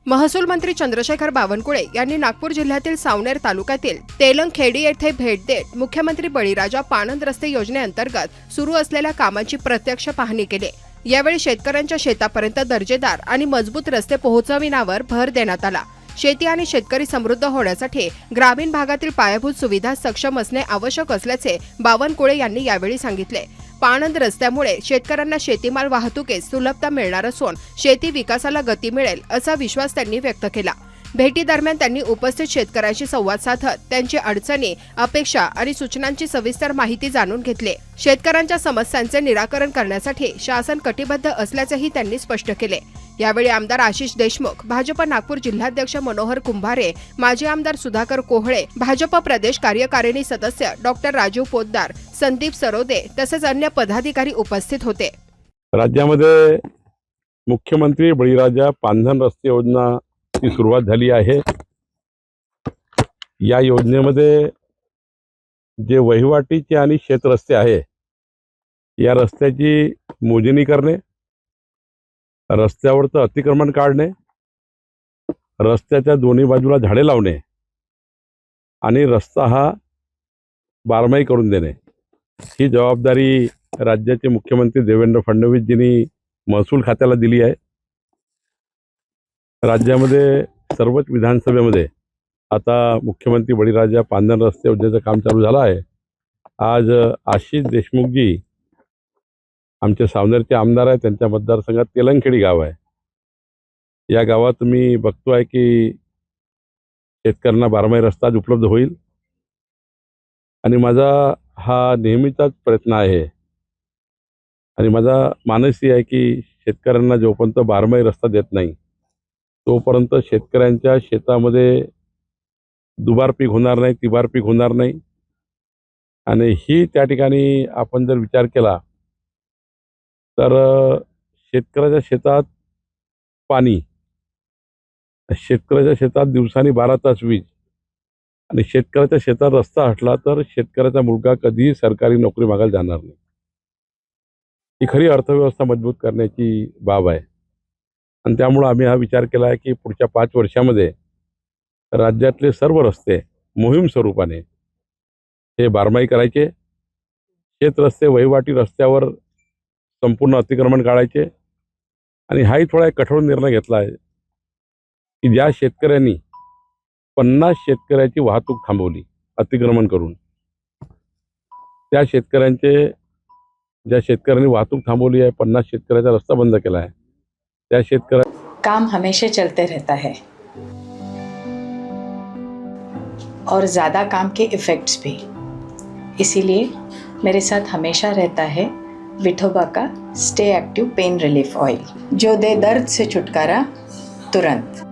महसूल मंत्री चंद्रशेखर बावनकुळे यांनी नागपूर जिल्ह्यातील सावनेर तालुक्यातील तेलंगखेडी येथे भेट देत मुख्यमंत्री बळीराजा पाणंद रस्ते योजनेअंतर्गत सुरू असलेल्या कामांची प्रत्यक्ष पाहणी केली। यावेळी शेतकऱ्यांच्या शेतापर्यंत दर्जेदार आणि मजबूत रस्ते पोहोचविण्यावर भर देण्यात आला। शेती आणि शेतकरी समृद्ध होण्यासाठी ग्रामीण भागातील पायाभूत सुविधा सक्षम असणे आवश्यक असल्याचे बावनकुळे यांनी यावेळी सांगितले। पाणंद रस्त्यामुळे शेतकऱ्यांना शेतीमाल वाहतुकीस सुलभता मिळणार असून शेती विकासाला गती मिळेल असा विश्वास त्यांनी व्यक्त केला। भेटीदरम्यान त्यांनी उपस्थित शेतकऱ्यांशी संवाद साधत त्यांची अडचणी, अपेक्षा आणि सूचनांची सविस्तर माहिती जाणून घेतली। शेतकऱ्यांच्या समस्यांचे निराकरण करण्यासाठी शासन कटिबद्ध असल्याचेही त्यांनी स्पष्ट केले। यावेळी आमदार आशिष देशमुख, भाजप नागपूर जिल्हाध्यक्ष मनोहर कुंभारे, माजी आमदार सुधाकर कोहळे, भाजप प्रदेश कार्यकारिणी सदस्य डॉक्टर राजू पोद्दार, संदीप सरोदे तसेच अन्य पदाधिकारी उपस्थित होते। राज्यामध्ये मुख्यमंत्री बळीराजा पांधन रस्ते योजना ची सुरुवात झाली आहे। या योजनेमध्ये जे वहिवाटीचे आणि शेत रस्ते आहे, या रस्त्याची मोजणी करणे, रस्त्यावरचं अतिक्रमण काढणे, रस्त्याच्या दोन्ही बाजूला झाडे लावणे आणि रस्ता हा बारमाही करून देणे, ही जबाबदारी राज्याचे मुख्यमंत्री देवेंद्र फडणवीसजींनी महसूल खात्याला दिली आहे। राज्यामध्ये सर्वच विधानसभेमध्ये आता मुख्यमंत्री बळीराजा पांधन रस्ते योजनेचं काम चालू झालं आहे। आज आशिष देशमुखजी आमचे सावनेरचे आमदार आहेत, त्यांच्या मतदारसंघात तेलंगखेडी गाव आहे। या गावात मी बघतोय की शेतकऱ्यांना बारमाही रस्ता उपलब्ध होईल आणि माझा हा नेहमीचाच प्रयत्न आहे आणि माझा मानसही आहे की शेतकऱ्यांना जोपर्यंत बारमाही रस्ता देत नाही तोपर्यंत शेतकऱ्यांच्या शेतामध्ये दुबार पीक होणार नाही, तिबार पीक होणार नाही। आणि ही त्या ठिकाणी आपण जर विचार केला तर शेतकऱ्याच्या शेतात पाणी, शेतकऱ्याच्या शेतात दिवसानी 12 तास वीज आणि शेतकऱ्याच्या शेतात रस्ता हटला तर शेतकऱ्याचा मुलगा कधीही सरकारी नोकरी मागायला जाणार नाही। ही खरी अर्थव्यवस्था मजबूत करण्याची बाब आहे आणि त्यामुळे आम्ही हा विचार केला आहे की पुढच्या 5 वर्षामध्ये राज्यातले सर्व रस्ते मोहीम स्वरूपाने हे बारमाही करायचे, शेत रस्ते वहिवाटी रस्त्यावर संपूर्ण अतिक्रमण काढायचे आणि हाही थोडा एक कठोर निर्णय घेतला आहे की ज्या शेतकऱ्यांनी 50 शेतकऱ्याची वाहतूक थांबवली अतिक्रमण करून, त्या ज्या शेतकऱ्यांनी वाहतूक थांबवली आहे, 50 शेतकऱ्याचा रस्ता बंद केला आहे, त्या शेतकऱ्या काम हमेशा चलते रहता है और ज़्यादा काम के इफ़ेक्ट्स भी। इसीलिए मेरे साथ हमेशा रहता है विठोबा का stay active pain relief oil, जो दे दर्द से छुटकारा तुरंत।